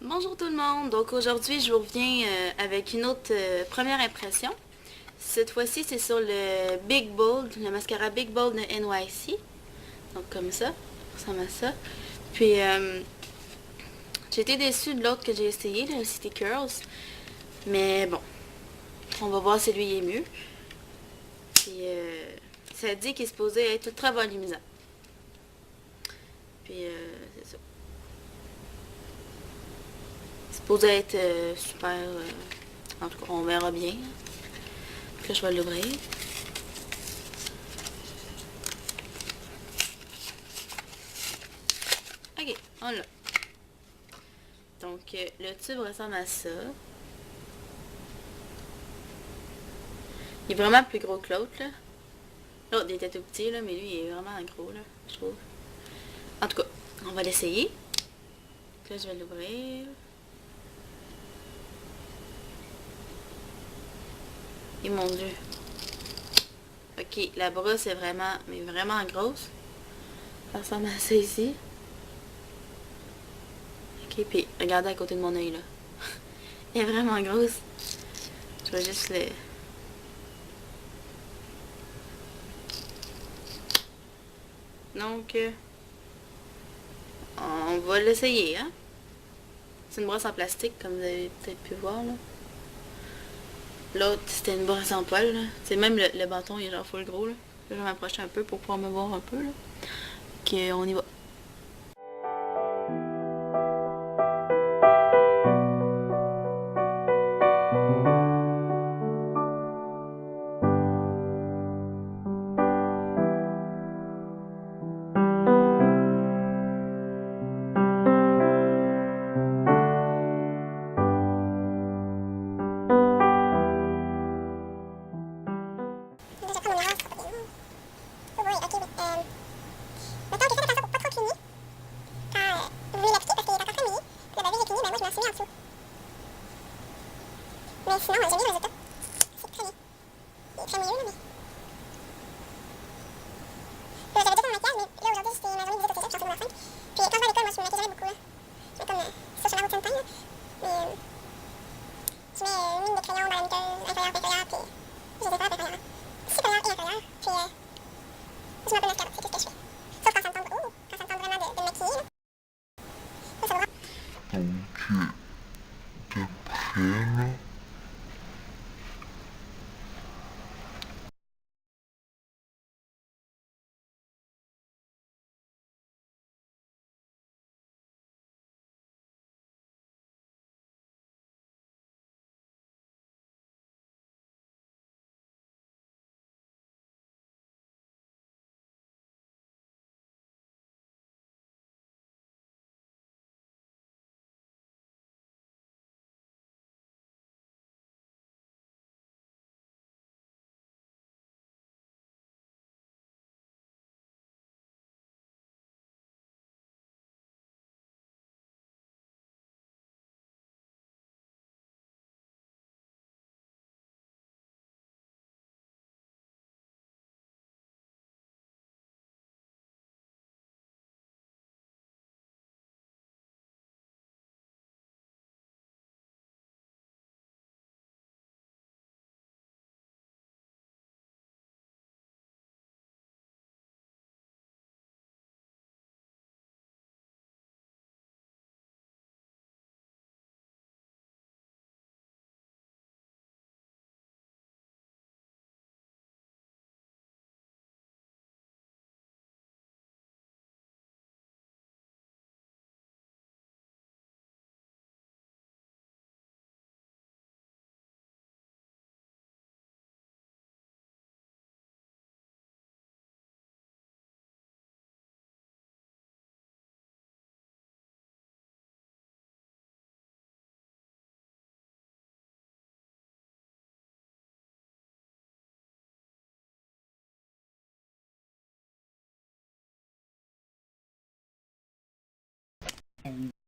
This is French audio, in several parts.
Bonjour tout le monde, donc aujourd'hui je vous reviens avec une autre première impression. Cette fois-ci c'est sur le Big Bold, le mascara Big Bold de NYC. Donc comme ça ressemble à ça. Puis j'ai été déçue de l'autre que j'ai essayé, le City Curls. Mais bon, on va voir si lui est mieux. Puis ça dit qu'il est supposé être très volumisant. Puis c'est ça. C'est supposé être super... en tout cas, on verra bien. Puis là, je vais l'ouvrir. Ok, on l'a. Donc, le tube ressemble à ça. Il est vraiment plus gros que l'autre, là. L'autre, il était tout petit, là, mais lui, il est vraiment gros, là, je trouve. En tout cas, on va l'essayer. Là, je vais l'ouvrir. Et mon Dieu. Ok, la brosse est vraiment, mais vraiment grosse. Ça ressemble à ça ici. Ok, puis regardez à côté de mon œil, là. Elle est vraiment grosse. Je vais juste le... Donc, on va l'essayer, hein. C'est une brosse en plastique, comme vous avez peut-être pu voir, là. L'autre, c'était une brosse en poil, là. C'est même le bâton, il est genre full gros, là. Je vais m'approcher un peu pour pouvoir me voir un peu, là. Ok, on y va. Mais sinon, j'aime bien le résultat. C'est très bien. Il est très mielleux, là, mais... J'avais déjà fait mon maquillage, mais là, aujourd'hui, c'était ma journée de visite au cégep, j'en suis secondaire 5. Puis quand je vais à l'école, moi, je me maquille jamais beaucoup, là. Je mets comme ça sur la routine time, là. Mais je mets une ligne de crayon dans la miteuse, inférieure, supérieure, puis je les efface inférieure. Supérieure et inférieure, puis je mets un peu de mascara, c'est tout ce que je fais. Sauf quand ça me tente, quand ça me tente vraiment de me maquiller, là. Ça va. D'après, là...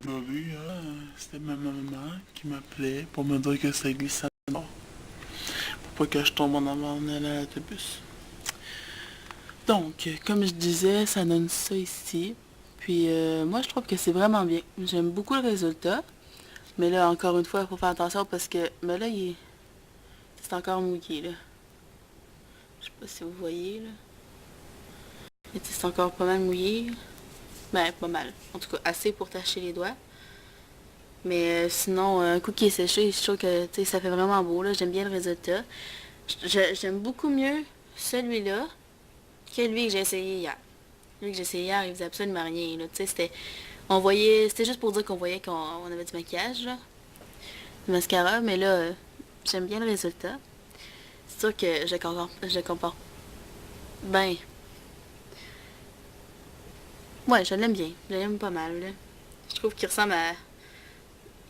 Désolé, c'était ma maman qui m'appelait pour me dire que ça glissait mort. Pour pas que je tombe en avant en allant à l'autobus. Donc, comme je disais, ça donne ça ici. Puis moi, je trouve que c'est vraiment bien. J'aime beaucoup le résultat. Mais là, encore une fois, il faut faire attention parce que... Mais là, c'est encore mouillé, là. Je sais pas si vous voyez, là. Mais c'est encore pas mal mouillé. Ben, pas mal. En tout cas, assez pour tacher les doigts. Mais sinon, un coup qui est séché, je trouve que ça fait vraiment beau, là. J'aime bien le résultat. J'aime beaucoup mieux celui-là que lui que j'ai essayé hier. Lui que j'ai essayé hier, il faisait absolument rien, là. Tu sais, c'était juste pour dire qu'on voyait qu'on avait du maquillage, là. Du mascara, mais là, j'aime bien le résultat. C'est sûr que je le compare. Ben, ouais, je l'aime bien. Je l'aime pas mal, là. Je trouve qu'il ressemble à...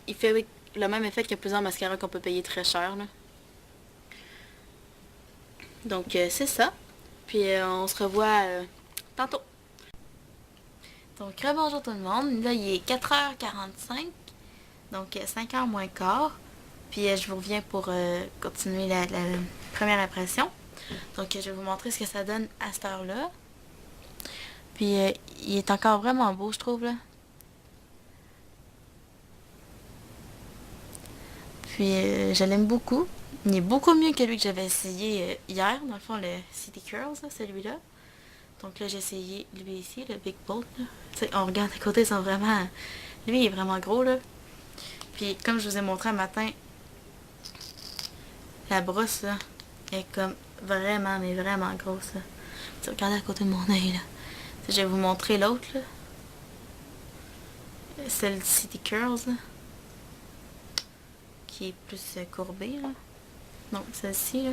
Il fait le même effet que plusieurs mascaras qu'on peut payer très cher, là. Donc, c'est ça. Puis, on se revoit tantôt. Donc, bonjour tout le monde. Là, il est 4h45. Donc, 5h moins quart. Puis, je vous reviens pour continuer la première impression. Donc, je vais vous montrer ce que ça donne à cette heure-là. Puis, il est encore vraiment beau, je trouve, là. Puis, je l'aime beaucoup. Il est beaucoup mieux que lui que j'avais essayé hier, dans le fond, le City Curls, celui-là. Donc là, j'ai essayé lui ici, le Big Bold. On regarde à côté, ils sont vraiment... Lui, il est vraiment gros, là. Puis, comme je vous ai montré un matin, la brosse, là, est comme vraiment, mais vraiment grosse, là. Regardez à côté de mon œil, là. Je vais vous montrer l'autre, là. C'est le City Curls, là. Qui est plus courbé, là. Donc, celle-ci, là.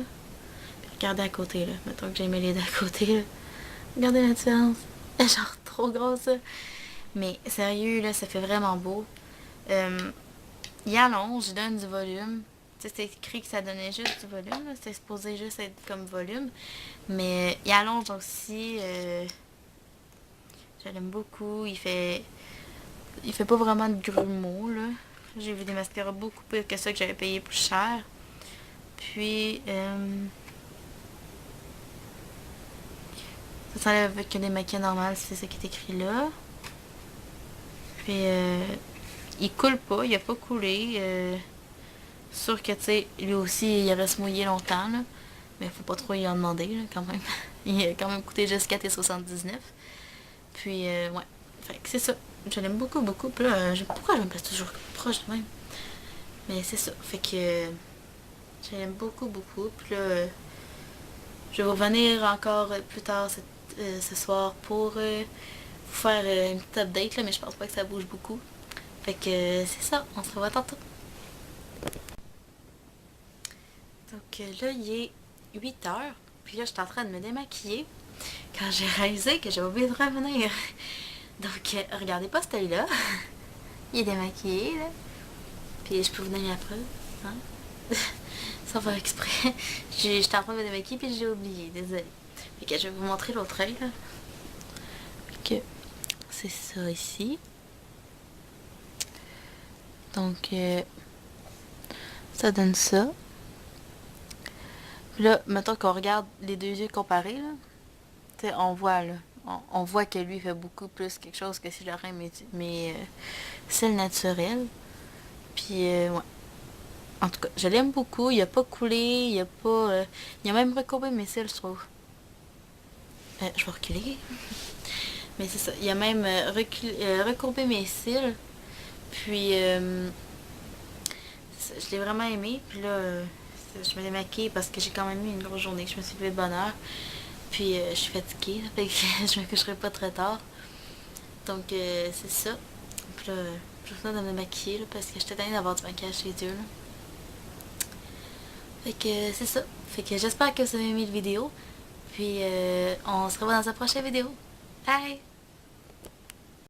Puis regardez à côté, là. Mettons que j'ai mis les deux à côté, là. Regardez la différence. Elle est genre trop grosse, là. Mais sérieux, là, ça fait vraiment beau. Il allonge, il donne du volume. Tu sais, c'est écrit que ça donnait juste du volume, là. C'était supposé juste être comme volume. Mais il allonge aussi. Je l'aime beaucoup. Il fait pas vraiment de grumeaux, là. J'ai vu des mascaras beaucoup plus que ça que j'avais payé plus cher. Puis, ça s'enlève avec des maquillages normales, c'est ça qui est écrit là. Puis, il coule pas, il a pas coulé. Sûr que, tu sais, lui aussi, il reste mouillé longtemps, là. Mais faut pas trop y en demander, là, quand même. Il a quand même coûté juste 4,79. Puis, ouais. Fait que c'est ça. Je l'aime beaucoup, beaucoup. Puis là, pourquoi je me place toujours proche de même? Mais c'est ça. Fait que je l'aime beaucoup, beaucoup. Puis là, je vais revenir encore plus tard ce soir pour vous faire une petite update, là, mais je pense pas que ça bouge beaucoup. Fait que c'est ça. On se revoit tantôt. Donc là, il est 8h. Puis là, je suis en train de me démaquiller quand j'ai réalisé que j'ai oublié de revenir. Donc, regardez pas celui-là. Il est démaquillé, là. Puis je peux vous donner la preuve, hein? Sans faire exprès. J'étais en train de me démaquiller puis j'ai oublié, désolée. Fait que je vais vous montrer l'autre œil, là. Fait que c'est ça ici. Donc, ça donne ça. Puis là, mettons qu'on regarde les deux yeux comparés, là. Tu sais, on voit, là. On voit que lui fait beaucoup plus quelque chose que si j'aurais mes cils naturels. Puis, ouais. En tout cas, je l'aime beaucoup. Il a pas coulé, il a pas... il a même recourbé mes cils, je trouve. Je vais reculer. Mais c'est ça. Il a même recourbé mes cils. Puis, je l'ai vraiment aimé. Puis là, je me démaquille parce que j'ai quand même eu une grosse journée. Je me suis levée de bonne heure. Puis, je suis fatiguée. Fait que je me coucherai pas très tard. Donc, c'est ça. Puis là, je vais de me maquiller là, parce que j'étais tannée d'avoir du maquillage chez Dieu. Là. Fait que c'est ça. Fait que j'espère que vous avez aimé la vidéo. Puis, on se revoit dans la prochaine vidéo. Bye!